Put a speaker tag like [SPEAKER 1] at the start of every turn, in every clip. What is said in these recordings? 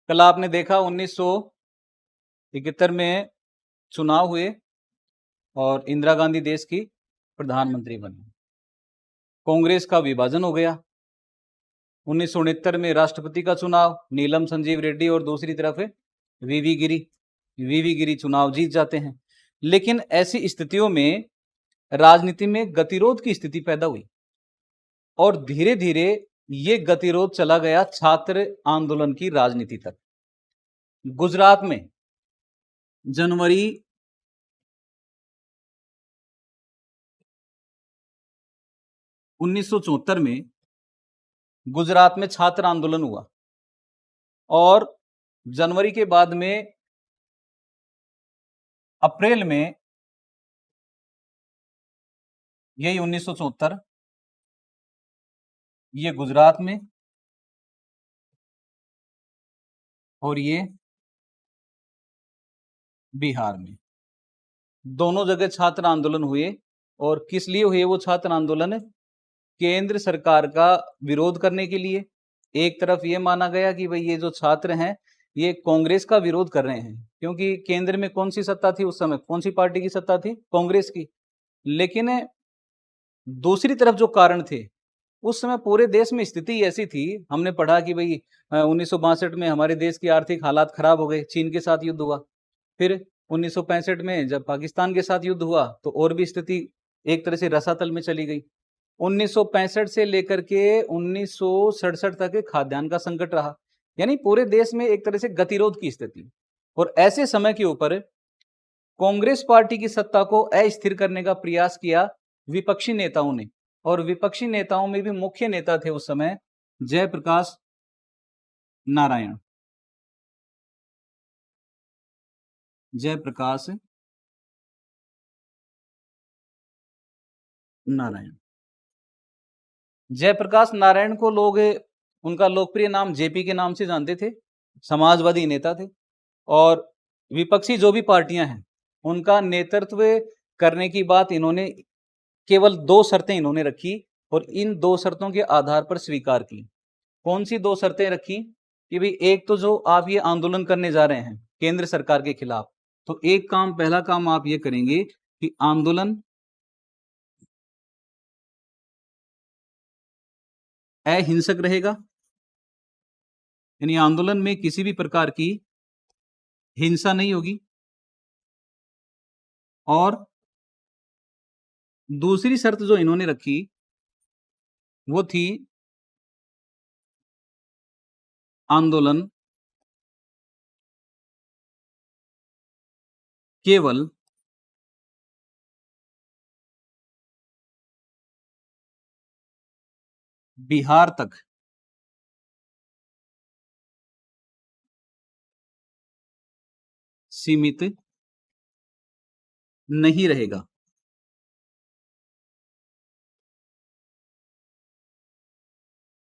[SPEAKER 1] कल आपने देखा 1971 में चुनाव हुए और इंदिरा गांधी देश की प्रधानमंत्री बनी। कांग्रेस का विभाजन हो गया। 1969 में राष्ट्रपति का चुनाव, नीलम संजीव रेड्डी और दूसरी तरफ वीवी गिरी चुनाव जीत जाते हैं। लेकिन ऐसी स्थितियों में राजनीति में गतिरोध की स्थिति पैदा हुई और धीरे धीरे ये गतिरोध चला गया छात्र आंदोलन की राजनीति तक। गुजरात में जनवरी 1974 में गुजरात में छात्र आंदोलन हुआ और जनवरी के बाद में अप्रैल में यही 1974 ये गुजरात में और ये बिहार में, दोनों जगह छात्र आंदोलन हुए। और किस लिए हुए वो छात्र आंदोलन? केंद्र सरकार का विरोध करने के लिए। एक तरफ ये माना गया कि भाई ये जो छात्र हैं ये कांग्रेस का विरोध कर रहे हैं, क्योंकि केंद्र में कौन सी सत्ता थी उस समय? कौन सी पार्टी की सत्ता थी? कांग्रेस की। लेकिन दूसरी तरफ जो कारण थे, उस समय पूरे देश में स्थिति ऐसी थी, हमने पढ़ा कि भाई 1962 में हमारे देश की आर्थिक हालात खराब हो गए, चीन के साथ युद्ध हुआ। फिर 1965 में जब पाकिस्तान के साथ युद्ध हुआ तो और भी स्थिति एक तरह से रसातल में चली गई। 1965 से लेकर के 1967 तक खाद्यान्न का संकट रहा, यानी पूरे देश में एक तरह से गतिरोध की स्थिति। और ऐसे समय के ऊपर कांग्रेस पार्टी की सत्ता को अस्थिर करने का प्रयास किया विपक्षी नेताओं ने। और विपक्षी नेताओं में भी मुख्य नेता थे उस समय जयप्रकाश नारायण। जयप्रकाश नारायण जयप्रकाश नारायण को लोग उनका लोकप्रिय नाम जेपी के नाम से जानते थे। समाजवादी नेता थे और विपक्षी जो भी पार्टियां हैं उनका नेतृत्व करने की बात इन्होंने केवल दो शर्तें इन्होंने रखी और इन दो शर्तों के आधार पर स्वीकार की। कौन सी दो शर्तें रखी? कि भाई एक तो जो आप ये आंदोलन करने जा रहे हैं केंद्र सरकार के खिलाफ, तो एक काम, पहला काम आप ये करेंगे कि आंदोलन अहिंसक रहेगा, यानी आंदोलन में किसी भी प्रकार की हिंसा नहीं होगी। और दूसरी शर्त जो इन्होंने रखी वो थी आंदोलन केवल बिहार तक सीमित नहीं रहेगा।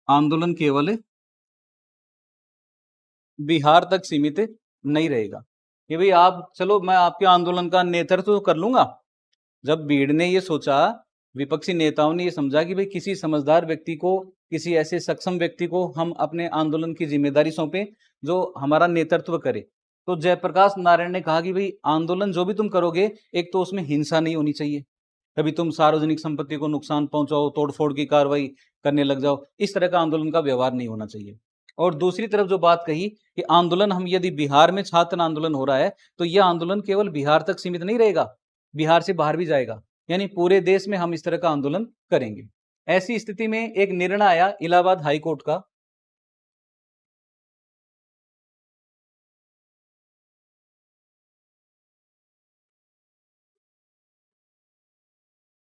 [SPEAKER 1] आंदोलन केवल बिहार तक सीमित नहीं रहेगा कि भाई आप चलो मैं आपके आंदोलन का नेतृत्व तो कर लूंगा। जब भीड़ ने ये सोचा, विपक्षी नेताओं ने ये समझा कि भाई किसी समझदार व्यक्ति को, किसी ऐसे सक्षम व्यक्ति को हम अपने आंदोलन की जिम्मेदारी सौंपे जो हमारा नेतृत्व करे, तो जयप्रकाश नारायण ने कहा कि भाई आंदोलन जो भी तुम करोगे, एक तो उसमें हिंसा नहीं होनी चाहिए, कभी तुम सार्वजनिक संपत्ति को नुकसान पहुंचाओ, तोड़फोड़ की कार्रवाई करने लग जाओ, इस तरह का आंदोलन का व्यवहार नहीं होना चाहिए। और दूसरी तरफ जो बात कही कि आंदोलन, हम यदि बिहार में छात्र आंदोलन हो रहा है तो यह आंदोलन केवल बिहार तक सीमित नहीं रहेगा, बिहार से बाहर भी जाएगा, यानी पूरे देश में हम इस तरह का आंदोलन करेंगे। ऐसी स्थिति में एक निर्णय आया इलाहाबाद हाईकोर्ट का।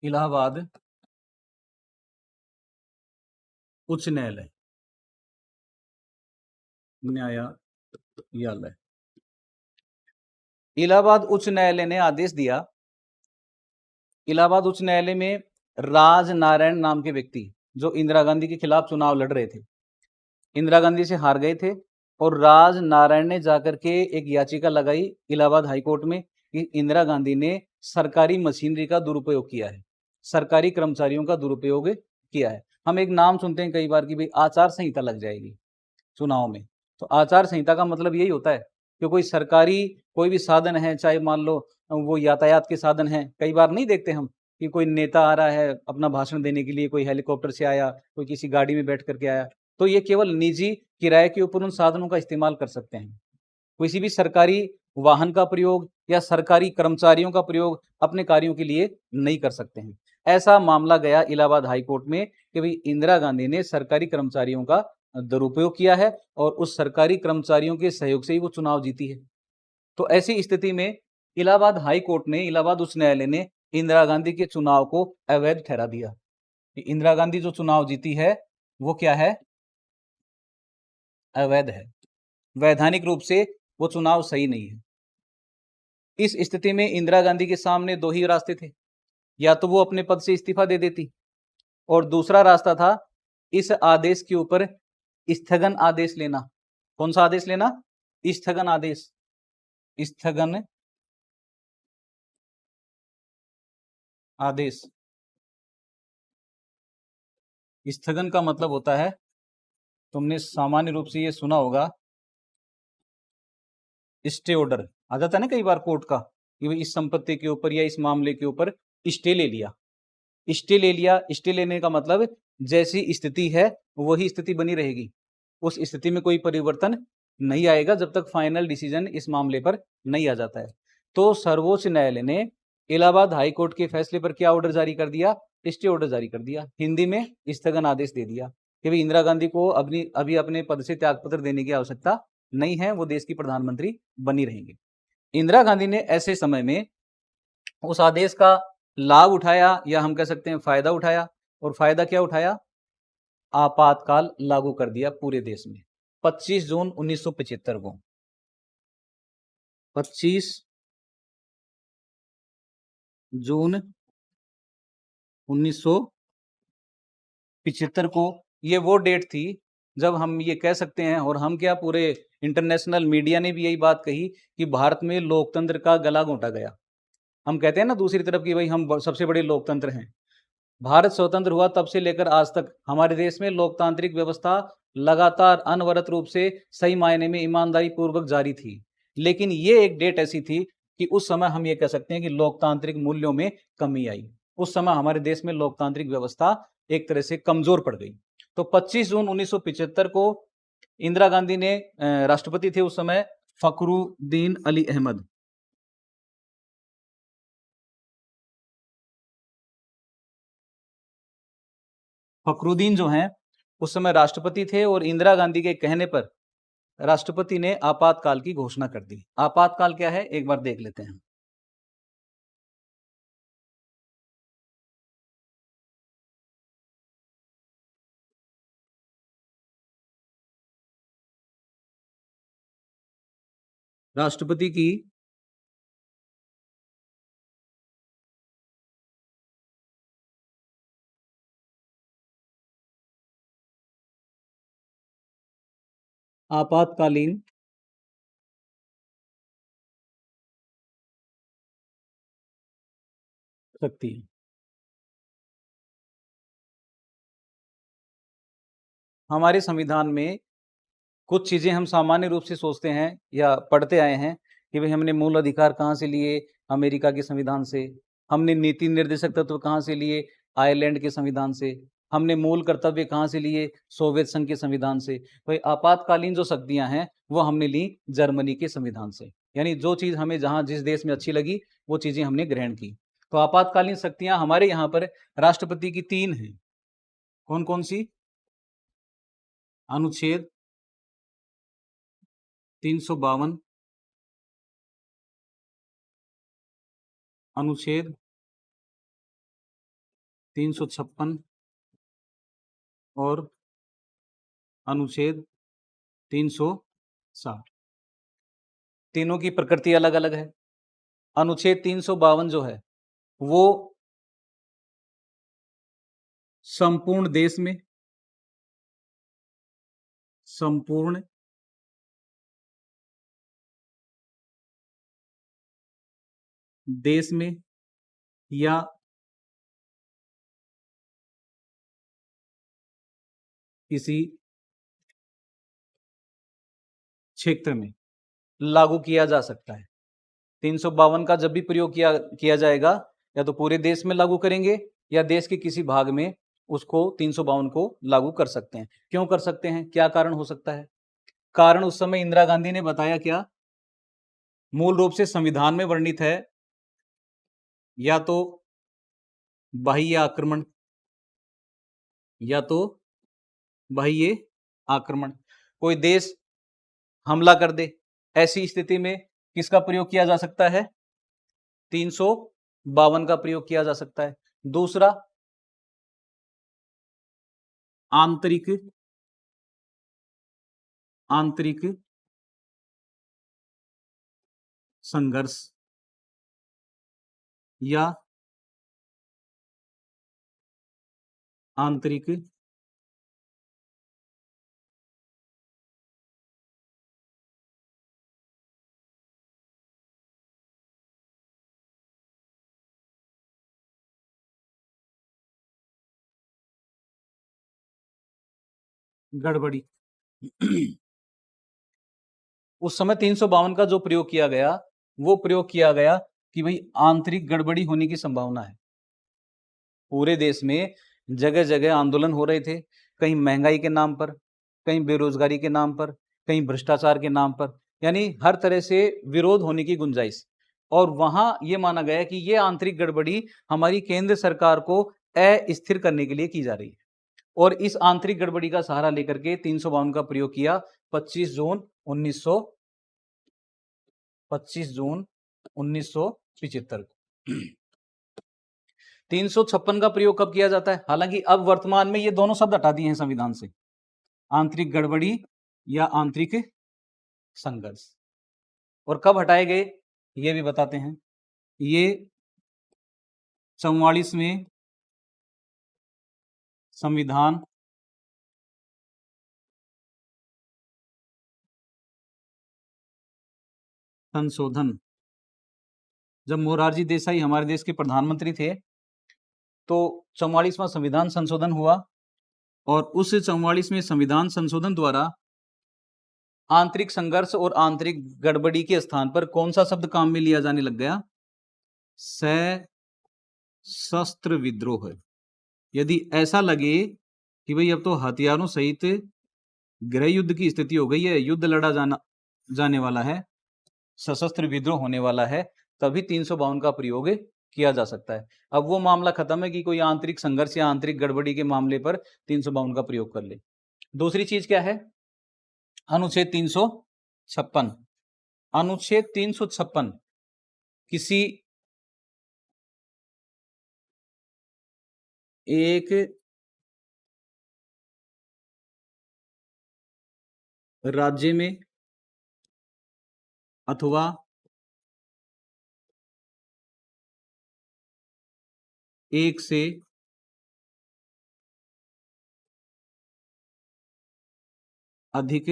[SPEAKER 1] इलाहाबाद उच्च न्यायालय, न्यायालय, इलाहाबाद उच्च न्यायालय ने आदेश दिया। इलाहाबाद उच्च न्यायालय में राज नारायण नाम के व्यक्ति जो इंदिरा गांधी के खिलाफ चुनाव लड़ रहे थे, इंदिरा गांधी से हार गए थे, और राज नारायण ने जाकर के एक याचिका लगाई इलाहाबाद हाईकोर्ट में कि इंदिरा गांधी ने सरकारी मशीनरी का दुरुपयोग किया है, सरकारी कर्मचारियों का दुरुपयोग किया है। हम एक नाम सुनते हैं कई बार कि भाई आचार संहिता लग जाएगी चुनाव में, तो आचार संहिता का मतलब यही होता है कि कोई भी साधन है, चाहे मान लो वो यातायात के साधन है, कई बार नहीं देखते हम कि कोई नेता आ रहा है अपना भाषण देने के लिए, कोई हेलीकॉप्टर से आया, कोई किसी गाड़ी में बैठ करके आया, तो ये केवल निजी किराए के ऊपर उन साधनों का इस्तेमाल कर सकते हैं। किसी भी सरकारी वाहन का प्रयोग या सरकारी कर्मचारियों का प्रयोग अपने कार्यों के लिए नहीं कर सकते हैं। ऐसा मामला गया इलाहाबाद हाई कोर्ट में कि भाई इंदिरा गांधी ने सरकारी कर्मचारियों का दुरुपयोग किया है और उस सरकारी कर्मचारियों के सहयोग से ही वो चुनाव जीती है। तो ऐसी स्थिति में इलाहाबाद उच्च न्यायालय ने इंदिरा गांधी के चुनाव को अवैध ठहरा दिया। इंदिरा गांधी जो चुनाव जीती है वो क्या है? अवैध है। वैधानिक रूप से वो चुनाव सही नहीं है। इस स्थिति में इंदिरा गांधी के सामने दो ही रास्ते थे, या तो वो अपने पद से इस्तीफा दे देती और दूसरा रास्ता था इस आदेश के ऊपर स्थगन आदेश लेना। कौन सा आदेश लेना? स्थगन आदेश। स्थगन आदेश। स्थगन का मतलब होता है, तुमने सामान्य रूप से ये सुना होगा, स्टे ऑर्डर आ जाता है ना कई बार कोर्ट का कि भाई इस संपत्ति के ऊपर या इस मामले के ऊपर स्टे ले लिया। स्टे ले लिया, स्टे लेने का मतलब जैसी स्थिति है वही स्थिति बनी रहेगी, उस स्थिति में कोई परिवर्तन नहीं आएगा जब तक फाइनल डिसीजन इस मामले पर नहीं आ जाता है। तो सर्वोच्च न्यायालय ने इलाहाबाद हाई कोर्ट के फैसले पर क्या ऑर्डर जारी कर दिया? स्टे ऑर्डर जारी कर दिया, हिंदी में स्थगन आदेश दे दिया कि भाई इंदिरा गांधी को अभी अपने पद से त्यागपत्र देने की आवश्यकता नहीं है, वो देश की प्रधानमंत्री बनी रहेंगे। इंदिरा गांधी ने ऐसे समय में उस आदेश का लाभ उठाया या हम कह सकते हैं फायदा उठाया। और फायदा क्या उठाया? आपातकाल लागू कर दिया पूरे देश में 25 जून 1975 को। 25 जून 1975 को ये वो डेट थी जब हम ये कह सकते हैं, और हम क्या पूरे इंटरनेशनल मीडिया ने भी यही बात कही कि भारत में लोकतंत्र का गला घोंटा गया। हम कहते हैं ना दूसरी तरफ कि भाई हम सबसे बड़े लोकतंत्र हैं। भारत स्वतंत्र हुआ तब से लेकर आज तक हमारे देश में लोकतांत्रिक व्यवस्था लगातार अनवरत रूप से सही मायने में ईमानदारी पूर्वक जारी थी। लेकिन ये एक डेट ऐसी थी कि उस समय हम ये कह सकते हैं कि लोकतांत्रिक मूल्यों में कमी आई। उस समय हमारे देश में लोकतांत्रिक व्यवस्था एक तरह से कमजोर पड़ गई। तो 25 जून 1975 को इंदिरा गांधी ने, राष्ट्रपति थे उस समय फखरुद्दीन अली अहमद, फखरुद्दीन जो हैं उस समय राष्ट्रपति थे और इंदिरा गांधी के कहने पर राष्ट्रपति ने आपातकाल की घोषणा कर दी। आपातकाल क्या है एक बार देख लेते हैं। राष्ट्रपति की आपातकालीन शक्ति। हमारे संविधान में कुछ चीजें हम सामान्य रूप से सोचते हैं या पढ़ते आए हैं कि भाई हमने मूल अधिकार कहाँ से लिए? अमेरिका के संविधान से। हमने नीति निर्देशक तत्व कहाँ से लिए? आयरलैंड के संविधान से। हमने मूल कर्तव्य कहाँ से लिए? सोवियत संघ के संविधान से। भाई आपातकालीन जो शक्तियां हैं वो हमने ली जर्मनी के संविधान से। यानी जो चीज हमें जहां जिस देश में अच्छी लगी वो चीजें हमने ग्रहण की। तो आपातकालीन शक्तियां हमारे यहाँ पर राष्ट्रपति की 3 हैं। कौन कौन सी? अनुच्छेद 352, अनुच्छेद 356 और अनुच्छेद 360। तीनों की प्रकृति अलग अलग है। अनुच्छेद 352 जो है वो संपूर्ण देश में, संपूर्ण देश में या किसी क्षेत्र में लागू किया जा सकता है। 352 का जब भी प्रयोग किया जाएगा, या तो पूरे देश में लागू करेंगे या देश के किसी भाग में उसको 352 को लागू कर सकते हैं। क्यों कर सकते हैं, क्या कारण हो सकता है? कारण उस समय इंदिरा गांधी ने बताया क्या, मूल रूप से संविधान में वर्णित है, या तो बाह्य आक्रमण, या तो बाह्य आक्रमण, कोई देश हमला कर दे, ऐसी स्थिति में किसका प्रयोग किया जा सकता है? 352 का प्रयोग किया जा सकता है। दूसरा, आंतरिक संघर्ष या आंतरिक गड़बड़ी। उस समय 352 का जो प्रयोग किया गया, वो प्रयोग किया गया कि भाई आंतरिक गड़बड़ी होने की संभावना है। पूरे देश में जगह जगह आंदोलन हो रहे थे, कहीं महंगाई के नाम पर, कहीं बेरोजगारी के नाम पर, कहीं भ्रष्टाचार के नाम पर, यानी हर तरह से विरोध होने की गुंजाइश। और वहां यह माना गया कि यह आंतरिक गड़बड़ी हमारी केंद्र सरकार को अस्थिर करने के लिए की जा रही है, और इस आंतरिक गड़बड़ी का सहारा लेकर के 352 का प्रयोग किया 25 जून 1975 को। 356 का प्रयोग कब किया जाता है? हालांकि अब वर्तमान में ये दोनों शब्द हटा दिए हैं संविधान से, आंतरिक गड़बड़ी या आंतरिक संघर्ष। और कब हटाए गए ये भी बताते हैं। ये 44वें संविधान संशोधन, जब मोरारजी देसाई हमारे देश के प्रधानमंत्री थे, तो 44वां संविधान संशोधन हुआ, और उस 44वें संविधान संशोधन द्वारा आंतरिक संघर्ष और आंतरिक गड़बड़ी के स्थान पर कौन सा शब्द काम में लिया जाने लग गया? सशस्त्र विद्रोह। यदि ऐसा लगे कि भाई अब तो हथियारों सहित गृह युद्ध की स्थिति हो गई है, युद्ध लड़ा जाने वाला है, सशस्त्र विद्रोह होने वाला है, तभी 352 का प्रयोग किया जा सकता है। अब वो मामला खत्म है कि कोई आंतरिक संघर्ष या आंतरिक गड़बड़ी के मामले पर 352 का प्रयोग कर ले। दूसरी चीज क्या है? अनुच्छेद 356। अनुच्छेद 356 किसी एक राज्य में अथवा एक से अधिक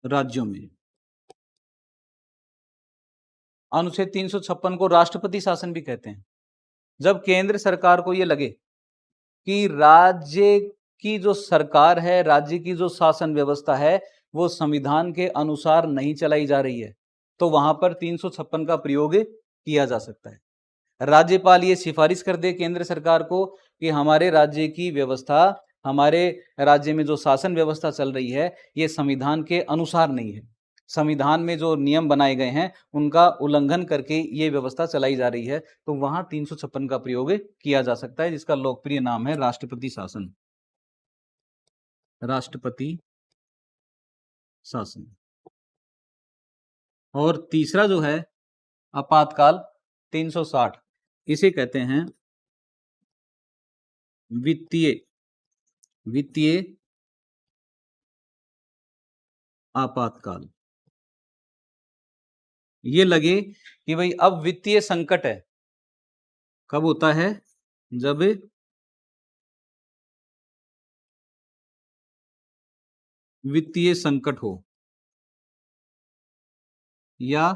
[SPEAKER 1] राज्यों में, अनुच्छेद 356 को राष्ट्रपति शासन भी कहते हैं। जब केंद्र सरकार को यह लगे कि राज्य की जो सरकार है, राज्य की जो शासन व्यवस्था है, वो संविधान के अनुसार नहीं चलाई जा रही है, तो वहां पर 356 का प्रयोग किया जा सकता है। राज्यपाल ये सिफारिश कर दे केंद्र सरकार को कि हमारे राज्य की व्यवस्था, हमारे राज्य में जो शासन व्यवस्था चल रही है, ये संविधान के अनुसार नहीं है, संविधान में जो नियम बनाए गए हैं उनका उल्लंघन करके ये व्यवस्था चलाई जा रही है, तो वहां 356 का प्रयोग किया जा सकता है, जिसका लोकप्रिय नाम है राष्ट्रपति शासन। राष्ट्रपति शासन। और तीसरा जो है आपातकाल 360, इसे कहते हैं वित्तीय आपातकाल। ये लगे कि भाई अब वित्तीय संकट है, कब होता है? जब वित्तीय संकट हो या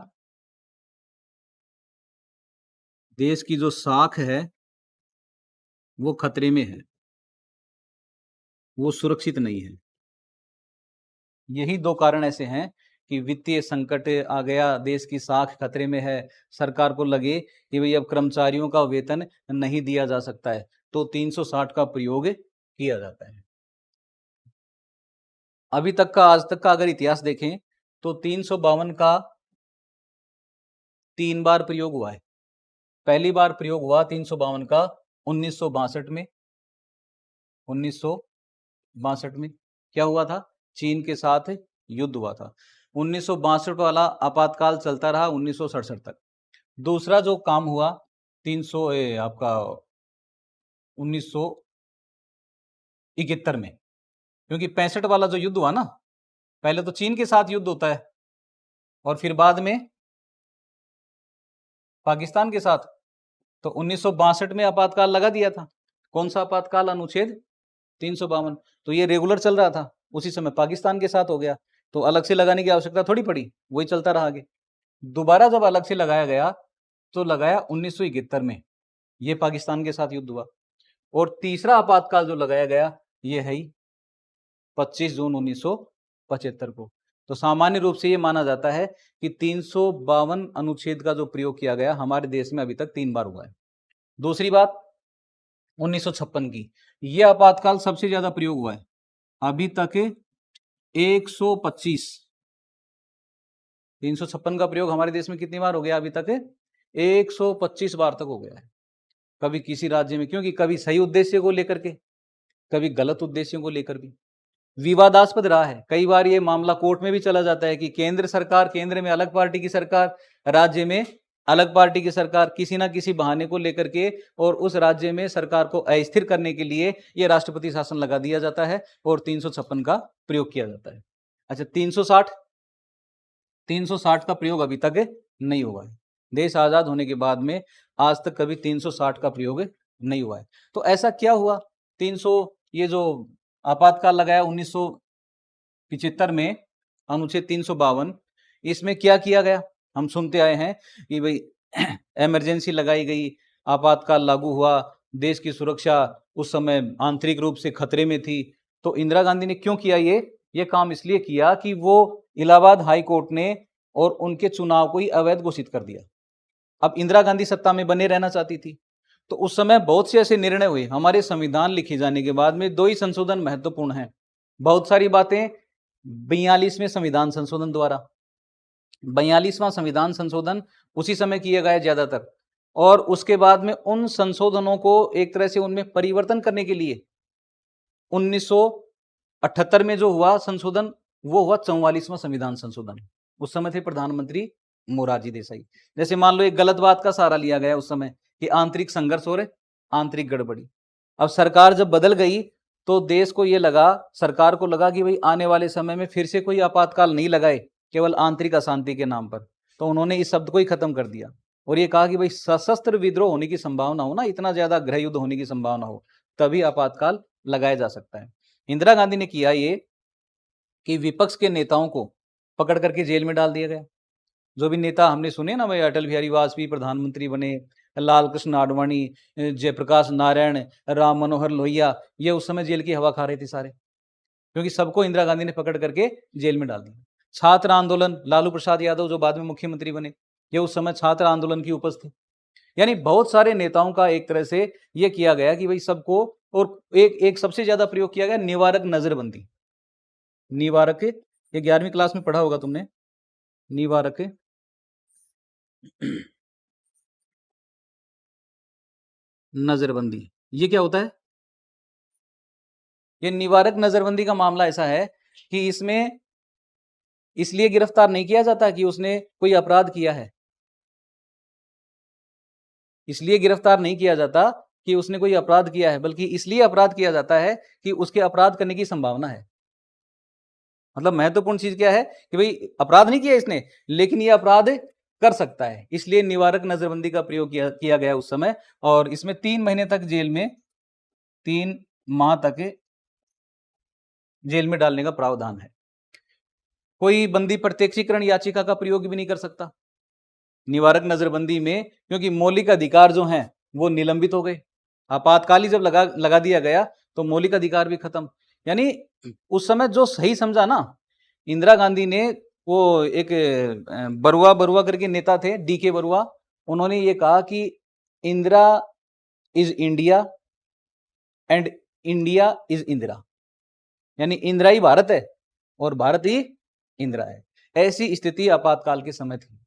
[SPEAKER 1] देश की जो साख है वो खतरे में है, वो सुरक्षित नहीं है। यही दो कारण ऐसे हैं कि वित्तीय संकट आ गया, देश की साख खतरे में है, सरकार को लगे कि भाई अब कर्मचारियों का वेतन नहीं दिया जा सकता है, तो 360 का प्रयोग किया जाता है। अभी तक का, आज तक का अगर इतिहास देखें तो 352 का 3 बार प्रयोग हुआ है। पहली बार प्रयोग हुआ 352 का 1962 में। 1962 में क्या हुआ था? चीन के साथ युद्ध हुआ था। 1962 वाला आपातकाल चलता रहा 1967 तक। दूसरा जो काम हुआ 1971 में, क्योंकि 65 वाला जो युद्ध हुआ ना, पहले तो चीन के साथ युद्ध होता है और फिर बाद में पाकिस्तान के साथ। तो 1962 में आपातकाल लगा दिया था। कौन सा आपातकाल? अनुच्छेद 352। तो ये रेगुलर चल रहा था, उसी समय पाकिस्तान के साथ हो गया, तो अलग से लगाने की आवश्यकता थोड़ी पड़ी, वही चलता रहा आगे। दोबारा जब अलग से लगाया गया तो लगाया 1971 में, ये पाकिस्तान के साथ युद्ध हुआ। और तीसरा आपातकाल जो लगाया गया ये है 25 जून 1975 को। तो सामान्य रूप से ये माना जाता है कि 352 अनुच्छेद का जो प्रयोग किया गया हमारे देश में अभी तक 3 बार हुआ है। दूसरी बात 1956 की, यह आपातकाल सबसे ज्यादा प्रयोग हुआ है अभी तक 125। 356 का प्रयोग हमारे देश में कितनी बार हो गया अभी तक? 125 बार तक हो गया है। कभी किसी राज्य में, क्योंकि कभी सही उद्देश्य को लेकर के, कभी गलत उद्देश्यों को लेकर भी विवादास्पद रहा है। कई बार ये मामला कोर्ट में भी चला जाता है कि केंद्र सरकार, केंद्र में अलग पार्टी की सरकार, राज्य में अलग पार्टी की सरकार, किसी ना किसी बहाने को लेकर के और उस राज्य में सरकार को अस्थिर करने के लिए ये राष्ट्रपति शासन लगा दिया जाता है और 356 का प्रयोग किया जाता है। अच्छा, 360 का प्रयोग अभी तक नहीं हुआ है। देश आजाद होने के बाद में आज तक कभी 360 का प्रयोग नहीं हुआ है। तो ऐसा क्या हुआ? 300 ये जो आपातकाल लगाया 1975 में, अनुच्छेद 352, इसमें क्या किया गया? हम सुनते आए हैं कि भाई इमरजेंसी लगाई गई, आपातकाल लागू हुआ, देश की सुरक्षा उस समय आंतरिक रूप से खतरे में थी। तो इंदिरा गांधी ने क्यों किया ये काम? इसलिए किया कि वो इलाहाबाद हाई कोर्ट ने और उनके चुनाव को ही अवैध घोषित कर दिया। अब इंदिरा गांधी सत्ता में बने रहना चाहती थी, तो उस समय बहुत से ऐसे निर्णय हुए। हमारे संविधान लिखे जाने के बाद में 2 ही संशोधन महत्वपूर्ण हैं। बहुत सारी बातें 42वें संविधान संशोधन द्वारा, 42वां संविधान संशोधन उसी समय किया गया ज्यादातर, और उसके बाद में उन संशोधनों को एक तरह से उनमें परिवर्तन करने के लिए 1978 में जो हुआ संशोधन, वो हुआ 44वां संविधान संशोधन। उस समय थे प्रधानमंत्री मोरारजी देसाई। जैसे मान लो एक गलत बात का सहारा लिया गया उस समय कि आंतरिक संघर्ष और आंतरिक गड़बड़ी। अब सरकार जब बदल गई तो देश को ये लगा, सरकार को लगा कि भाई आने वाले समय में फिर से कोई आपातकाल नहीं लगाए केवल आंतरिक अशांति के नाम पर। तो उन्होंने इस शब्द को ही खत्म कर दिया और ये कहा कि भाई सशस्त्र विद्रोह होने की संभावना हो ना, इतना ज्यादा गृह युद्ध होने की संभावना हो, तभी आपातकाल लगाया जा सकता है। इंदिरा गांधी ने किया ये कि विपक्ष के नेताओं को पकड़ करके जेल में डाल दिया गया। जो भी नेता हमने सुने ना भाई, अटल बिहारी वाजपेयी प्रधानमंत्री बने, लाल कृष्ण आडवाणी, जयप्रकाश नारायण, राम मनोहर लोहिया, ये उस समय जेल की हवा खा रहे थे सारे, क्योंकि सबको इंदिरा गांधी ने पकड़ करके जेल में डाल दिया। छात्र आंदोलन, लालू प्रसाद यादव जो बाद में मुख्यमंत्री बने, ये उस समय छात्र आंदोलन की उपज थी। यानी बहुत सारे नेताओं का एक तरह से ये किया गया कि भाई सबको, और एक सबसे ज्यादा प्रयोग किया गया निवारक नजरबंदी। निवारक, ये 11वीं क्लास में पढ़ा होगा तुमने, निवारक नजरबंदी। ये क्या होता है? ये निवारक नजरबंदी का मामला ऐसा है कि इसमें इसलिए गिरफ्तार नहीं किया जाता कि उसने कोई अपराध किया है, इसलिए गिरफ्तार नहीं किया जाता कि उसने कोई अपराध किया है, बल्कि इसलिए अपराध किया जाता है कि उसके अपराध करने की संभावना है। मतलब महत्वपूर्ण चीज क्या है कि भाई अपराध नहीं किया इसने, लेकिन ये अपराध कर सकता है, इसलिए निवारक नजरबंदी का प्रयोग किया गया उस समय। और इसमें 3 महीने तक जेल में, 3 माह तक जेल में डालने का प्रावधान है। कोई बंदी प्रत्यक्षीकरण याचिका का प्रयोग भी नहीं कर सकता निवारक नजरबंदी में, क्योंकि मौलिक अधिकार जो हैं वो निलंबित हो गए। आपातकाली जब लगा दिया गया तो मौलिक अधिकार भी खत्म। यानी उस समय जो सही समझा ना, इंदिरा गांधी ने, वो एक बरुआ बरुआ करके नेता थे, डीके बरुआ, उन्होंने ये कहा कि Indira is India and India is Indira, यानी इंदिरा ही भारत है और भारत ही इंदिरा है। ऐसी स्थिति आपातकाल के समय थी।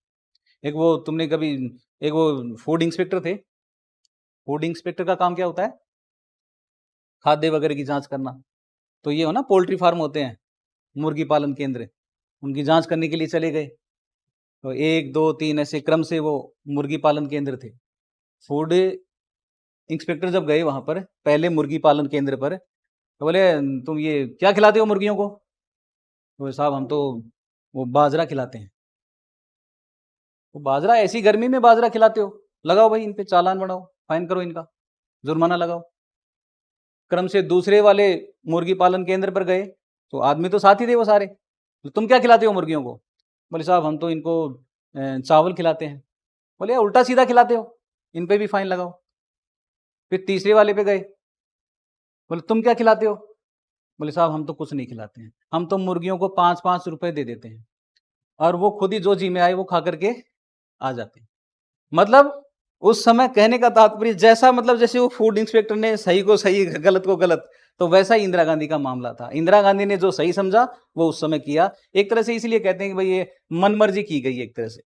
[SPEAKER 1] एक वो तुमने कभी, एक वो फूड इंस्पेक्टर थे, फूड इंस्पेक्टर का काम क्या होता है? खाद्य वगैरह की जांच करना। तो ये हो ना, पोल्ट्री फार्म होते हैं, मुर्गी पालन केंद्र, उनकी जांच करने के लिए चले गए। तो 1 2 3 ऐसे क्रम से वो मुर्गी पालन केंद्र थे। फूड इंस्पेक्टर जब गए वहां पर पहले मुर्गी पालन केंद्र पर, तो बोले तुम ये क्या खिलाते हो मुर्गियों को? तो साहब हम तो वो बाजरा खिलाते हैं। वो बाजरा, ऐसी गर्मी में बाजरा खिलाते हो? लगाओ भाई इन पे चालान बनाओ, फाइन करो, इनका जुर्माना लगाओ। क्रम से दूसरे वाले मुर्गी पालन केंद्र पर गए, तो आदमी तो साथ ही थे वो सारे। तो तुम क्या खिलाते हो मुर्गियों को? बोले साहब हम तो इनको चावल खिलाते हैं। बोले यार उल्टा सीधा खिलाते हो, इन पे भी फाइन लगाओ। फिर तीसरे वाले पे गए, बोले तुम क्या खिलाते हो? बोले साहब हम तो कुछ नहीं खिलाते हैं, हम तो मुर्गियों को 5-5 रुपए दे देते हैं और वो खुद ही जो जी में आए वो खा करके आ जाते हैं। मतलब उस समय कहने का तात्पर्य जैसा, मतलब जैसे वो फूड इंस्पेक्टर ने सही को सही गलत को गलत, तो वैसा ही इंदिरा गांधी का मामला था। इंदिरा गांधी ने जो सही समझा वो उस समय किया। एक तरह से इसलिए कहते हैं कि भाई ये मनमर्जी की गई एक तरह से।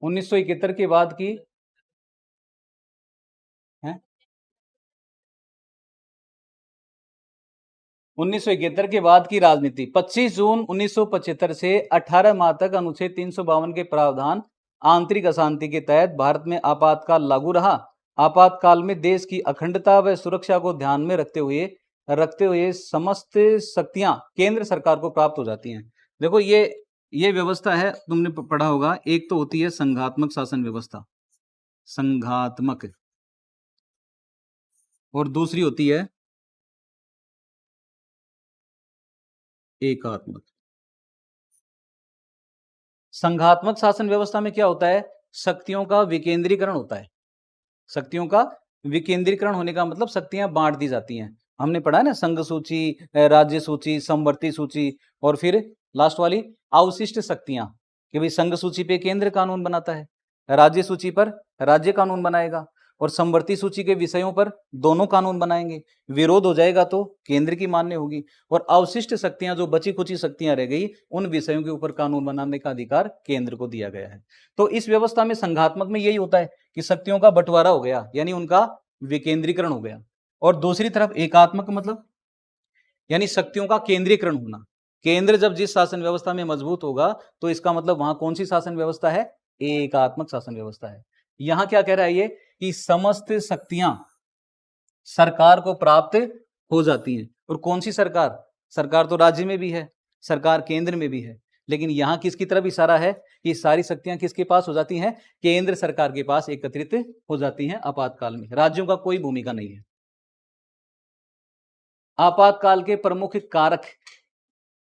[SPEAKER 1] 1971 के बाद की है, 1971 के बाद की राजनीति। 25 जून 1975 से 18 माह तक अनुच्छेद 352 के प्रावधान आंतरिक अशांति के तहत भारत में आपातकाल लागू रहा। आपातकाल में देश की अखंडता व सुरक्षा को ध्यान में रखते हुए समस्त शक्तियां केंद्र सरकार को प्राप्त हो जाती हैं। देखो ये व्यवस्था है, तुमने पढ़ा होगा। एक तो होती है संघात्मक शासन व्यवस्था, संघात्मक, और दूसरी होती है एकात्मक। संघात्मक शासन व्यवस्था में क्या होता है? शक्तियों का विकेंद्रीकरण होता है। शक्तियों का विकेंद्रीकरण होने का मतलब शक्तियां बांट दी जाती हैं। हमने पढ़ा है ना, संघ सूची, राज्य सूची, समवर्ती सूची, और फिर लास्ट वाली अवशिष्ट शक्तियां, कि भाई संघ सूची पे केंद्र कानून बनाता है, राज्य सूची पर राज्य कानून बनाएगा, और समवर्ती सूची के विषयों पर दोनों कानून बनाएंगे। विरोध हो जाएगा तो केंद्र की मान्य होगी, और अवशिष्ट शक्तियां, जो बची खुची शक्तियां रह गई, उन विषयों के ऊपर कानून बनाने का अधिकार केंद्र को दिया गया है। तो इस व्यवस्था में संघात्मक में यही होता है कि शक्तियों का बंटवारा हो गया, यानी उनका विकेंद्रीकरण हो गया। और दूसरी तरफ एकात्मक मतलब यानी शक्तियों का केंद्रीकरण होना। केंद्र जब जिस शासन व्यवस्था में मजबूत होगा, तो इसका मतलब वहां कौन सी शासन व्यवस्था है? एकात्मक शासन व्यवस्था है। यहां क्या कह रहा है ये, कि समस्त शक्तियां सरकार को प्राप्त हो जाती हैं। और कौन सी सरकार? सरकार तो राज्य में भी है, सरकार केंद्र में भी है, लेकिन यहां किसकी तरफ इशारा है कि सारी शक्तियां किसके पास हो जाती हैं? केंद्र सरकार के पास एकत्रित हो जाती हैं आपातकाल में। राज्यों का कोई भूमिका नहीं है। आपातकाल के प्रमुख कारक,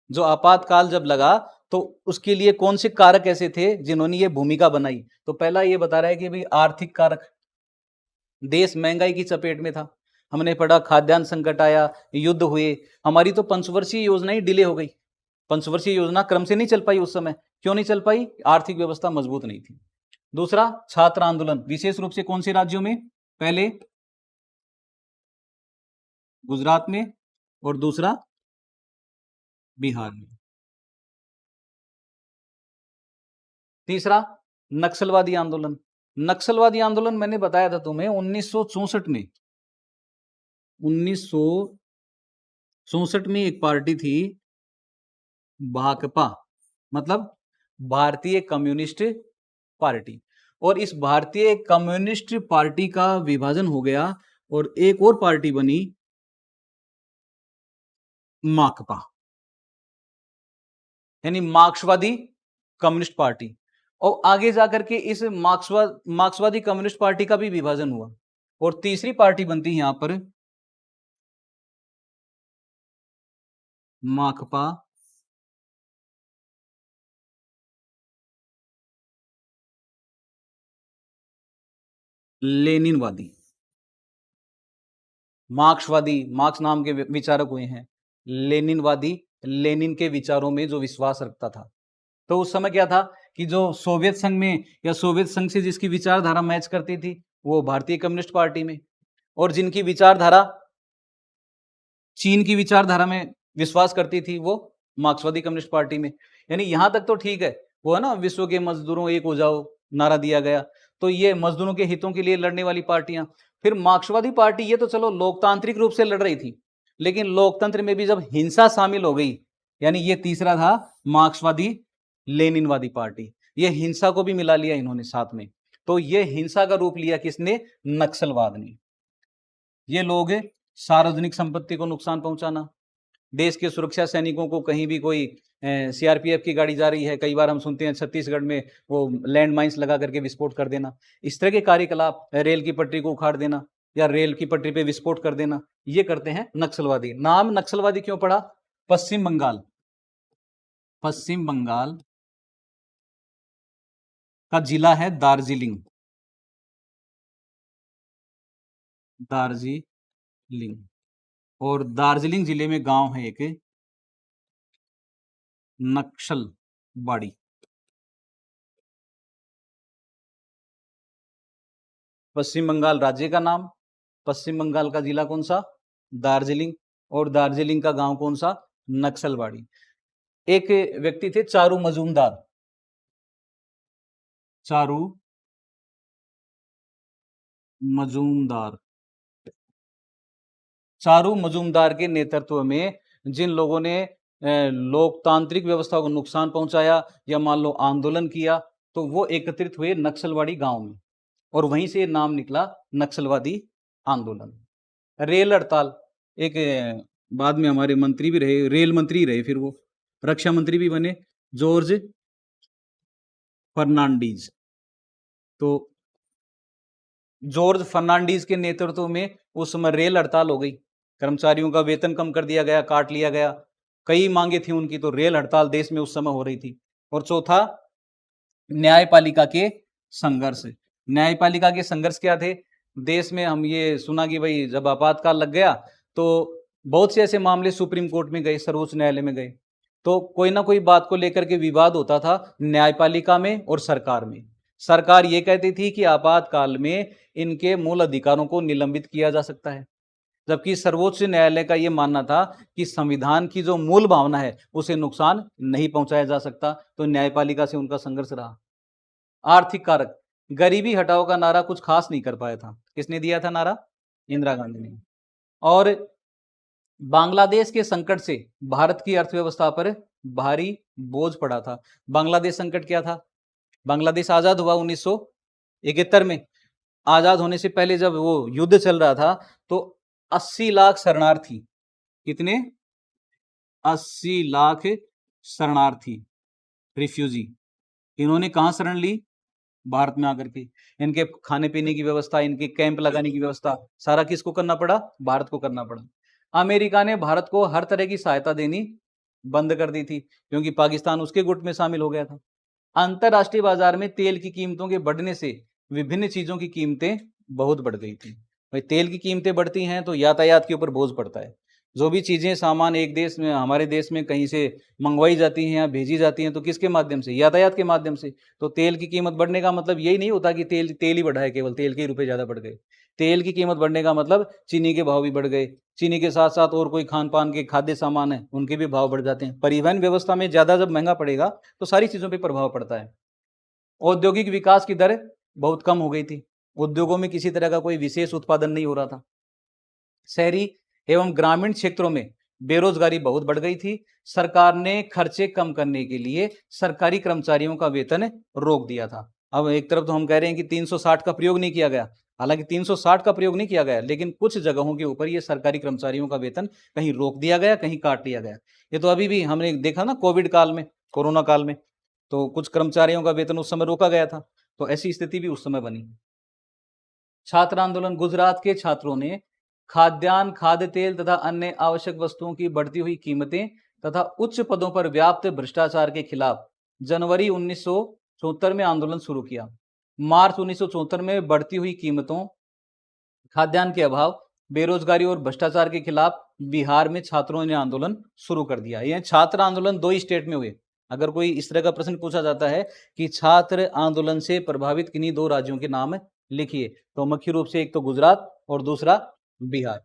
[SPEAKER 1] जो आपातकाल जब लगा तो उसके लिए कौन से कारक ऐसे थे जिन्होंने ये भूमिका बनाई? तो पहला ये बता रहा है कि भाई आर्थिक कारक, देश महंगाई की चपेट में था। हमने पढ़ा खाद्यान्न संकट आया, युद्ध हुए, हमारी तो पंचवर्षीय योजना ही डिले हो गई। पंचवर्षीय योजना क्रम से नहीं चल पाई उस समय। क्यों नहीं चल पाई? आर्थिक व्यवस्था मजबूत नहीं थी। दूसरा, छात्र आंदोलन, विशेष रूप से कौन से राज्यों में? पहले गुजरात में, और दूसरा बिहार में। तीसरा, नक्सलवादी आंदोलन। नक्सलवादी आंदोलन मैंने बताया था तुम्हें 1964 में। 1964 में एक पार्टी थी, भाकपा, मतलब भारतीय कम्युनिस्ट पार्टी। और इस भारतीय कम्युनिस्ट पार्टी का विभाजन हो गया और एक और पार्टी बनी, माकपा, यानी मार्क्सवादी कम्युनिस्ट पार्टी। और आगे जाकर के इस मार्क्सवादी कम्युनिस्ट पार्टी का भी विभाजन हुआ, और तीसरी पार्टी बनती है यहां पर माकपा लेनिनवादी। मार्क्सवादी, मार्क्स नाम के विचारक हुए हैं। लेनिनवादी, लेनिन के विचारों में जो विश्वास रखता था। तो उस समय क्या था कि जो सोवियत संघ में या सोवियत संघ से जिसकी विचारधारा मैच करती थी वो भारतीय कम्युनिस्ट पार्टी में, और जिनकी विचारधारा चीन की विचारधारा में विश्वास करती थी वो मार्क्सवादी कम्युनिस्ट पार्टी में। यानी यहां तक तो ठीक है, वो है ना, विश्व के मजदूरों एक हो जाओ नारा दिया गया, तो ये मजदूरों के हितों के लिए लड़ने वाली पार्टियां। फिर मार्क्सवादी पार्टी ये तो चलो लोकतांत्रिक रूप से लड़ रही थी, लेकिन लोकतंत्र में भी जब हिंसा शामिल हो गई, यानी ये तीसरा था मार्क्सवादी लेनिनवादी पार्टी, ये हिंसा को भी मिला लिया इन्होंने साथ में। तो ये हिंसा का रूप लिया किसने? नक्सलवाद ने। ये लोग सार्वजनिक संपत्ति को नुकसान पहुंचाना, देश के सुरक्षा सैनिकों को कहीं भी कोई सीआरपीएफ की गाड़ी जा रही है, कई बार हम सुनते हैं छत्तीसगढ़ में वो लैंड माइंस लगा करके विस्फोट कर देना, इस तरह के कार्यकलाप, रेल की पटरी को उखाड़ देना या रेल की पटरी पे विस्फोट कर देना, ये करते हैं नक्सलवादी। नाम नक्सलवादी क्यों पड़ा? पश्चिम बंगाल, पश्चिम बंगाल का जिला है दार्जिलिंग, दार्जिलिंग, और दार्जिलिंग जिले में गांव है एक नक्सलबाड़ी। पश्चिम बंगाल राज्य का नाम, पश्चिम बंगाल का जिला कौन सा? दार्जिलिंग, और दार्जिलिंग का गांव कौन सा? नक्सलबाड़ी। एक व्यक्ति थे चारू मजूमदार, चारू मजूमदार, चारू मजूमदार के नेतृत्व में जिन लोगों ने लोकतांत्रिक व्यवस्था को नुकसान पहुंचाया या मान लो आंदोलन किया, तो वो एकत्रित हुए नक्सलवाड़ी गांव में, और वहीं से नाम निकला नक्सलवादी आंदोलन। रेल हड़ताल, एक बाद में हमारे मंत्री भी रहे, रेल मंत्री रहे, फिर वो रक्षा मंत्री भी बने, जॉर्ज फर्नांडीज। तो जॉर्ज फर्नांडीज के नेतृत्व में उस समय रेल हड़ताल हो गई, कर्मचारियों का वेतन कम कर दिया गया, काट लिया गया, कई मांगे थी उनकी, तो रेल हड़ताल देश में उस समय हो रही थी। और चौथा, न्यायपालिका के संघर्ष। न्यायपालिका के संघर्ष क्या थे? देश में हम ये सुना कि भाई जब आपातकाल लग गया तो बहुत से ऐसे मामले सुप्रीम कोर्ट में गए, सर्वोच्च न्यायालय में गए, तो कोई ना कोई बात को लेकर के विवाद होता था न्यायपालिका में और सरकार में। सरकार ये कहती थी कि आपातकाल में इनके मूल अधिकारों को निलंबित किया जा सकता है, जबकि सर्वोच्च न्यायालय का यह मानना था कि संविधान की जो मूल भावना है उसे नुकसान नहीं पहुंचाया जा सकता। तो न्यायपालिका से उनका संघर्ष रहा। आर्थिक कारक, गरीबी हटाओ का नारा कुछ खास नहीं कर पाया था। किसने दिया था नारा? इंदिरा गांधी ने। और बांग्लादेश के संकट से भारत की अर्थव्यवस्था पर भारी बोझ पड़ा था। बांग्लादेश संकट क्या था? बांग्लादेश आजाद हुआ 1971 में। आजाद होने से पहले जब वो युद्ध चल रहा था तो 80 लाख शरणार्थी, कितने? 80 लाख शरणार्थी, रिफ्यूजी, इन्होंने कहां शरण ली? भारत में आकर के। इनके खाने पीने की व्यवस्था, इनके कैंप लगाने की व्यवस्था, सारा किसको करना पड़ा? भारत को करना पड़ा। अमेरिका ने भारत को हर तरह की सहायता देनी बंद कर दी थी क्योंकि पाकिस्तान उसके गुट में शामिल हो गया था। अंतरराष्ट्रीय बाजार में तेल की कीमतों के बढ़ने से विभिन्न चीजों की कीमतें बहुत बढ़ गई थी। भाई तेल की कीमतें बढ़ती हैं तो यातायात के ऊपर बोझ पड़ता है। जो भी चीजें सामान एक देश में, हमारे देश में कहीं से मंगवाई जाती हैं या भेजी जाती हैं तो किसके माध्यम से? यातायात के माध्यम से। तो तेल की कीमत बढ़ने का मतलब यही नहीं होता कि तेल तेल ही बढ़ा है, केवल तेल के रुपए ज्यादा बढ़ गए। तेल की कीमत बढ़ने का मतलब चीनी के भाव भी बढ़ गए, चीनी के साथ साथ और कोई खान पान के खाद्य सामान है उनके भी भाव बढ़ जाते हैं। परिवहन व्यवस्था में ज्यादा जब महंगा पड़ेगा तो सारी चीजों पर प्रभाव पड़ता है। औद्योगिक विकास की दर बहुत कम हो गई थी, उद्योगों में किसी तरह का कोई विशेष उत्पादन नहीं हो रहा था। शहरी एवं ग्रामीण क्षेत्रों में बेरोजगारी बहुत बढ़ गई थी। सरकार ने खर्चे कम करने के लिए सरकारी कर्मचारियों का वेतन रोक दिया था। अब एक तरफ तो हम कह रहे हैं कि 360 का प्रयोग नहीं किया गया, हालांकि 360 का प्रयोग नहीं किया गया, लेकिन कुछ जगहों के ऊपर ये सरकारी कर्मचारियों का वेतन कहीं रोक दिया गया, कहीं काट लिया गया। ये तो अभी भी हमने देखा ना, कोविड काल में, कोरोना काल में, तो कुछ कर्मचारियों का वेतन उस समय रोका गया था। तो ऐसी स्थिति भी उस समय बनी। छात्र आंदोलन, गुजरात के छात्रों ने खाद्यान्न, खाद्य तेल तथा अन्य आवश्यक वस्तुओं की बढ़ती हुई कीमतें तथा उच्च पदों पर व्याप्त भ्रष्टाचार के खिलाफ जनवरी 1974 में आंदोलन शुरू किया। मार्च 1974 में बढ़ती हुई कीमतों, खाद्यान्न के अभाव, बेरोजगारी और भ्रष्टाचार के खिलाफ बिहार में छात्रों ने आंदोलन शुरू कर दिया। यह छात्र आंदोलन 2 स्टेट में हुए। अगर कोई इस तरह का प्रश्न पूछा जाता है कि छात्र आंदोलन से प्रभावित किन्हीं 2 राज्यों के नाम लिखिए, तो मुख्य रूप से एक तो गुजरात और दूसरा बिहार।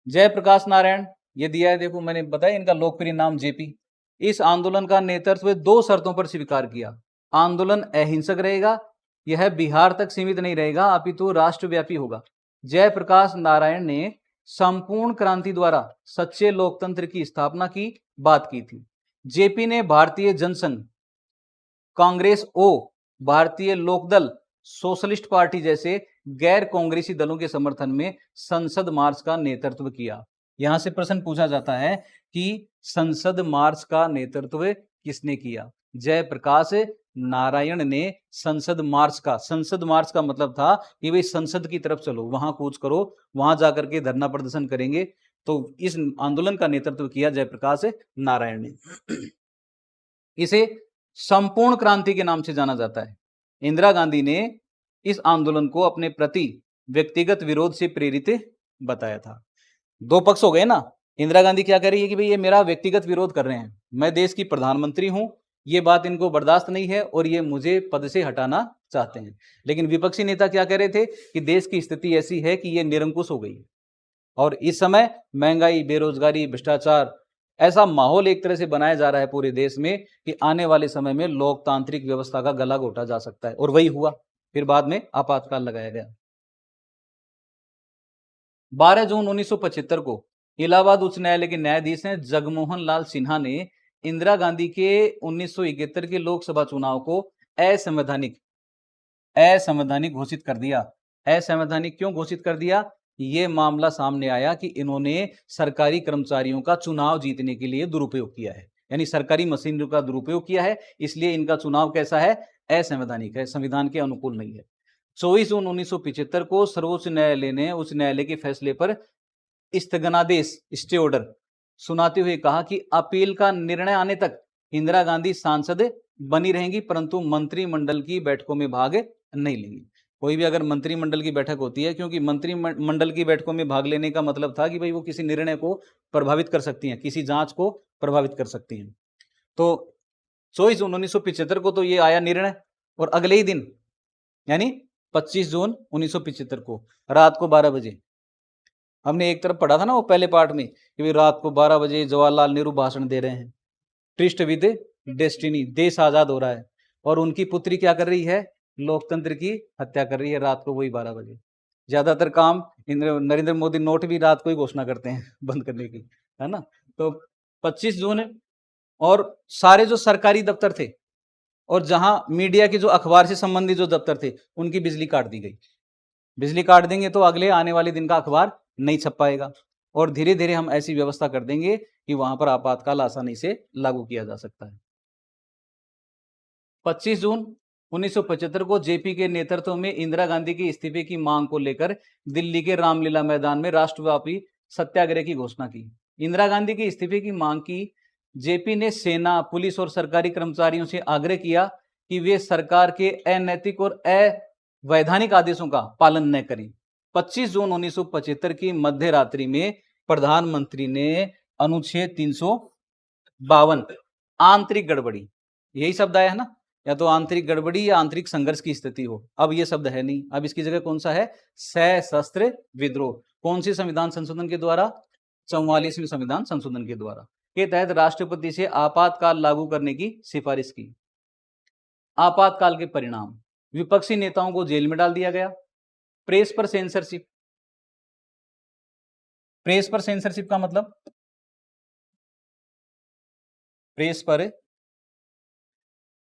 [SPEAKER 1] जयप्रकाश नारायण, ये दिया है, देखो मैंने बताया इनका लोकप्रिय नाम जेपी। इस आंदोलन का नेतृत्व 2 शर्तों पर स्वीकार किया। आंदोलन अहिंसक रहेगा, यह बिहार तक सीमित नहीं रहेगा अपितु राष्ट्रव्यापी होगा। जयप्रकाश नारायण ने संपूर्ण क्रांति द्वारा सच्चे लोकतंत्र की स्थापना की बात की थी। जेपी ने भारतीय जनसंघ, कांग्रेस ओ, भारतीय लोकदल, सोशलिस्ट पार्टी जैसे गैर कांग्रेसी दलों के समर्थन में संसद मार्च का नेतृत्व किया। यहां से प्रश्न पूछा जाता है कि संसद मार्च का नेतृत्व किसने किया? जयप्रकाश नारायण ने संसद मार्च का मतलब था कि भाई संसद की तरफ चलो, वहां कूच करो, वहां जाकर के धरना प्रदर्शन करेंगे। तो इस आंदोलन का नेतृत्व किया जयप्रकाश नारायण ने। इसे संपूर्ण क्रांति के नाम से जाना जाता है। इंदिरा गांधी ने इस आंदोलन को अपने प्रति व्यक्तिगत विरोध से प्रेरित बताया था। 2 पक्ष हो गए ना। इंदिरा गांधी क्या कह रही है कि भाई ये मेरा व्यक्तिगत विरोध कर रहे हैं, मैं देश की प्रधानमंत्री हूं, ये बात इनको बर्दाश्त नहीं है और ये मुझे पद से हटाना चाहते हैं। लेकिन विपक्षी नेता क्या कह रहे थे कि देश की स्थिति ऐसी है कि ये निरंकुश हो गई और इस समय महंगाई, बेरोजगारी, भ्रष्टाचार, ऐसा माहौल एक तरह से बनाया जा रहा है पूरे देश में कि आने वाले समय में लोकतांत्रिक व्यवस्था का गला घोटा जा सकता है। और वही हुआ। फिर बाद में आपातकाल लगाया गया। 12 जून 1975 को इलाहाबाद उच्च न्यायालय के न्यायाधीश हैं जगमोहन लाल सिन्हा ने इंदिरा गांधी के 1971 के लोकसभा चुनाव को असंवैधानिक घोषित कर दिया। असंवैधानिक क्यों घोषित कर दिया? ये मामला सामने आया कि इन्होंने सरकारी कर्मचारियों का चुनाव जीतने के लिए दुरुपयोग किया है, यानी सरकारी मशीनरी का दुरुपयोग किया है, इसलिए इनका चुनाव कैसा है? असंवैधानिक है, संविधान के अनुकूल नहीं है। 24 जून 1975 को सर्वोच्च न्यायालय ने उच्च न्यायालय के फैसले पर स्थगनादेश, स्टे ऑर्डर सुनाते हुए कहा कि अपील का निर्णय आने तक इंदिरा गांधी सांसद बनी रहेंगी, परंतु मंत्रिमंडल की बैठकों में भाग नहीं लेंगी। कोई भी अगर मंत्रिमंडल की बैठक होती है, क्योंकि मंत्रिमंडल की बैठकों में भाग लेने का मतलब था कि भाई वो किसी निर्णय को प्रभावित कर सकती हैं, किसी जांच को प्रभावित कर सकती हैं। तो 24 जून 1975 को तो ये आया निर्णय, और अगले ही दिन यानी 25 जून 1975 को रात को 12 बजे, हमने एक तरफ पढ़ा था ना वो पहले पार्ट में कि भाई रात को 12 बजे जवाहरलाल नेहरू भाषण दे रहे हैं, ट्विस्ट विद डेस्टिनी, देश आजाद हो रहा है, और उनकी पुत्री क्या कर रही है? लोकतंत्र की हत्या कर रही है रात को वही 12 बजे। ज्यादातर काम नरेंद्र मोदी नोट भी रात को ही घोषणा करते हैं बंद करने की, है ना। तो 25 जून, और सारे जो सरकारी दफ्तर थे और जहां मीडिया की जो अखबार से संबंधित जो दफ्तर थे उनकी बिजली काट दी गई। बिजली काट देंगे तो अगले आने वाले दिन का अखबार नहीं छप पाएगा, और धीरे धीरे हम ऐसी व्यवस्था कर देंगे कि वहां पर आपातकाल आसानी से लागू किया जा सकता है। 25 जून 1975 को जेपी के नेतृत्व में इंदिरा गांधी के इस्तीफे की मांग को लेकर दिल्ली के रामलीला मैदान में राष्ट्रव्यापी सत्याग्रह की घोषणा की। इंदिरा गांधी के इस्तीफे की मांग की। जेपी ने सेना, पुलिस और सरकारी कर्मचारियों से आग्रह किया कि वे सरकार के अनैतिक और अवैधानिक आदेशों का पालन न करें। 25 जून 1975 की मध्य रात्रि में प्रधानमंत्री ने अनुच्छेद 352 आंतरिक गड़बड़ी, यही शब्द आया है ना, या तो आंतरिक गड़बड़ी या आंतरिक संघर्ष की स्थिति हो, अब ये शब्द है नहीं, अब इसकी जगह कौन सा है? सशस्त्र विद्रोह। कौन सी संविधान संशोधन के द्वारा? 44वें संविधान संशोधन के द्वारा, के तहत राष्ट्रपति से आपातकाल लागू करने की सिफारिश की। आपातकाल के परिणाम, विपक्षी नेताओं को जेल में डाल दिया गया। प्रेस पर सेंसरशिप, प्रेस पर सेंसरशिप का मतलब, प्रेस पर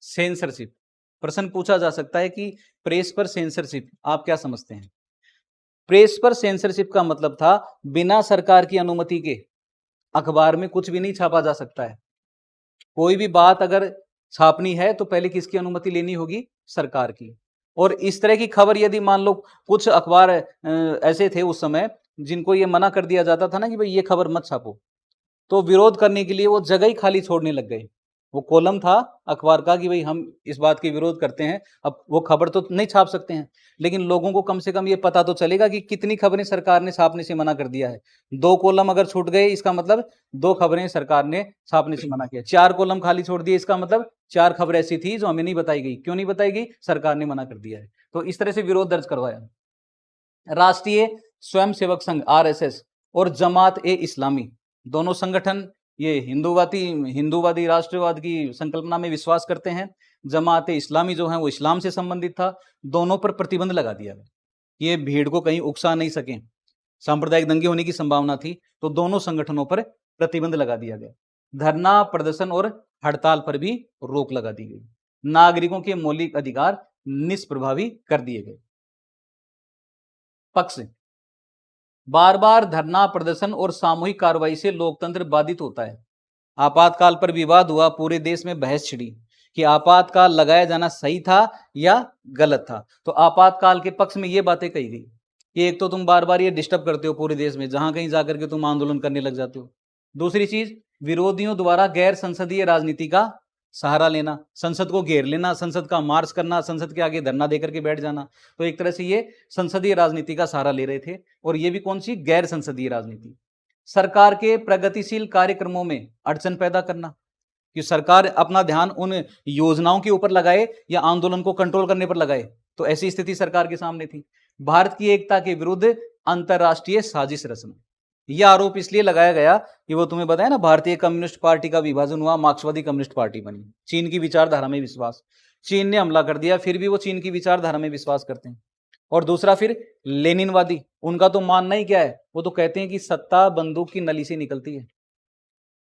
[SPEAKER 1] सेंसरशिप, प्रश्न पूछा जा सकता है कि प्रेस पर सेंसरशिप आप क्या समझते हैं? प्रेस पर सेंसरशिप का मतलब था बिना सरकार की अनुमति के अखबार में कुछ भी नहीं छापा जा सकता है। कोई भी बात अगर छापनी है तो पहले किसकी अनुमति लेनी होगी? सरकार की। और इस तरह की खबर यदि मान लो कुछ अखबार ऐसे थे उस समय जिनको ये मना कर दिया जाता था ना कि भाई ये खबर मत छापो, तो विरोध करने के लिए वो जगह ही खाली छोड़ने लग गए। वो कॉलम था अखबार का कि भाई हम इस बात के विरोध करते हैं। अब वो खबर तो नहीं छाप सकते हैं, लेकिन लोगों को कम से कम ये पता तो चलेगा कि कितनी खबरें सरकार ने छापने से मना कर दिया है। 2 कॉलम अगर छूट गए इसका मतलब 2 खबरें सरकार ने छापने से मना किया। 4 कॉलम खाली छोड़ दिए इसका मतलब 4 खबर ऐसी थी जो हमें नहीं बताई गई। क्यों नहीं बताई गई? सरकार ने मना कर दिया है। तो इस तरह से विरोध दर्ज करवाया। राष्ट्रीय स्वयंसेवक संघ आरएसएस और जमात ए इस्लामी दोनों संगठन ये हिंदूवादी राष्ट्रवाद की संकल्पना में विश्वास करते हैं। जमात ए इस्लामी जो है वो इस्लाम से संबंधित था। दोनों पर प्रतिबंध लगा दिया गया, ये भीड़ को कहीं उकसा नहीं सके, सांप्रदायिक दंगे होने की संभावना थी, तो दोनों संगठनों पर प्रतिबंध लगा दिया गया। धरना प्रदर्शन और हड़ताल पर भी रोक लगा दी गई। नागरिकों के मौलिक अधिकार निष्प्रभावी कर दिए गए। पक्ष, बार बार धरना प्रदर्शन और सामूहिक कार्रवाई से लोकतंत्र बाधित होता है। आपातकाल पर विवाद हुआ, पूरे देश में बहस छिड़ी कि आपातकाल लगाया जाना सही था या गलत था। तो आपातकाल के पक्ष में ये बातें कही गई कि एक तो तुम बार बार ये डिस्टर्ब करते हो पूरे देश में, जहां कहीं जाकर के तुम आंदोलन करने लग जाते हो। दूसरी चीज, विरोधियों द्वारा गैर संसदीय राजनीति का सहारा लेना, संसद को घेर लेना, संसद का मार्च करना, संसद के आगे धरना देकर के बैठ जाना। तो एक तरह से ये संसदीय राजनीति का सहारा ले रहे थे, और ये भी कौन सी? गैर संसदीय राजनीति। सरकार के प्रगतिशील कार्यक्रमों में अड़चन पैदा करना, कि सरकार अपना ध्यान उन योजनाओं के ऊपर लगाए या आंदोलन को कंट्रोल करने पर लगाए। तो ऐसी स्थिति सरकार के सामने थी। भारत की एकता के विरुद्ध अंतरराष्ट्रीय साजिश रचना, यह आरोप इसलिए लगाया गया कि वो तुम्हें बताया ना, भारतीय कम्युनिस्ट पार्टी का विभाजन हुआ, मार्क्सवादी कम्युनिस्ट पार्टी बनी। चीन की विचारधारा में विश्वास, चीन ने हमला कर दिया, फिर भी वो चीन की विचारधारा में विश्वास करते हैं। और दूसरा फिर लेनिनवादी, उनका तो मानना ही क्या है, वो तो कहते हैं कि सत्ता बंदूक की नली से निकलती है।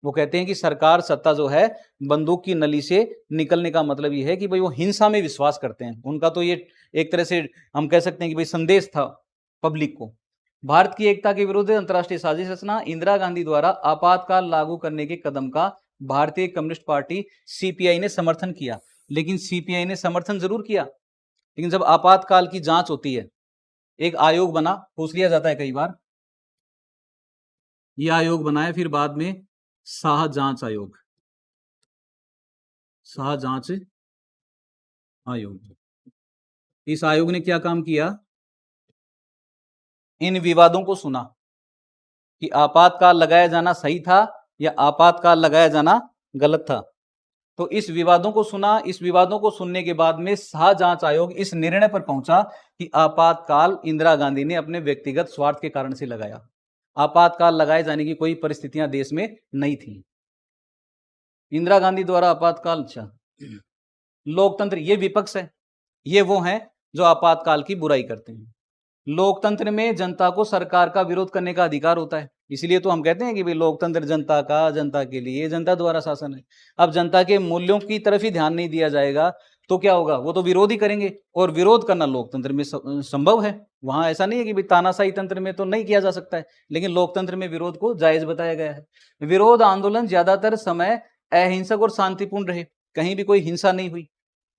[SPEAKER 1] वो कहते हैं कि सरकार सत्ता जो है बंदूक की नली से निकलने का मतलब ये है कि भाई वो हिंसा में विश्वास करते हैं। उनका तो ये एक तरह से हम कह सकते हैं कि भाई संदेश था पब्लिक को। भारत की एकता के विरुद्ध अंतर्राष्ट्रीय साजिश रचना, इंदिरा गांधी द्वारा आपातकाल लागू करने के कदम का भारतीय कम्युनिस्ट पार्टी सीपीआई ने समर्थन किया। लेकिन सीपीआई ने समर्थन जरूर किया, लेकिन जब आपातकाल की जांच होती है, एक आयोग बना, पूछ लिया जाता है कई बार, यह आयोग बनाया फिर बाद में शाह जांच आयोग, शाह जांच आयोग। इस आयोग ने क्या काम किया? इन विवादों को सुना कि आपातकाल लगाया जाना सही था या आपातकाल लगाया जाना गलत था। तो इस विवादों को सुना, इस विवादों को सुनने के बाद में शाह जांच आयोग इस निर्णय पर पहुंचा कि आपातकाल इंदिरा गांधी ने अपने व्यक्तिगत स्वार्थ के कारण से लगाया। आपातकाल लगाए जाने की कोई परिस्थितियां देश में नहीं थी। इंदिरा गांधी द्वारा आपातकाल, अच्छा लोकतंत्र, ये विपक्ष है, ये वो हैं जो आपातकाल की बुराई करते हैं। लोकतंत्र में जनता को सरकार का विरोध करने का अधिकार होता है, इसलिए तो हम कहते हैं कि भाई लोकतंत्र जनता का, जनता के लिए, जनता द्वारा शासन है। अब जनता के मूल्यों की तरफ ही ध्यान नहीं दिया जाएगा तो क्या होगा? वो तो विरोध ही करेंगे, और विरोध करना लोकतंत्र में संभव है। वहां ऐसा नहीं है कि भाई तानाशाही तंत्र में तो नहीं किया जा सकता है, लेकिन लोकतंत्र में विरोध को जायज बताया गया है। विरोध आंदोलन ज्यादातर समय अहिंसक और शांतिपूर्ण रहे, कहीं भी कोई हिंसा नहीं हुई।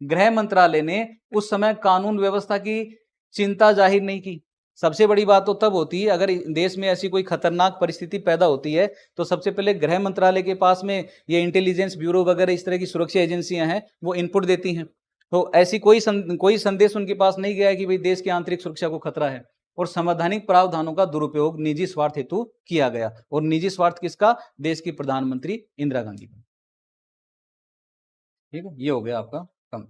[SPEAKER 1] गृह मंत्रालय ने उस समय कानून व्यवस्था की चिंता जाहिर नहीं की। सबसे बड़ी बात तो तब होती है अगर देश में ऐसी कोई खतरनाक परिस्थिति पैदा होती है, तो सबसे पहले गृह मंत्रालय के पास में ये इंटेलिजेंस ब्यूरो वगैरह इस तरह की सुरक्षा एजेंसियां हैं, वो इनपुट देती हैं। तो ऐसी कोई संदेश उनके पास नहीं गया है कि भाई देश की आंतरिक सुरक्षा को खतरा है। और संवैधानिक प्रावधानों का दुरुपयोग निजी स्वार्थ हेतु किया गया, और निजी स्वार्थ किसका? देश की प्रधानमंत्री इंदिरा गांधी का। ठीक है, ये हो गया आपका कम।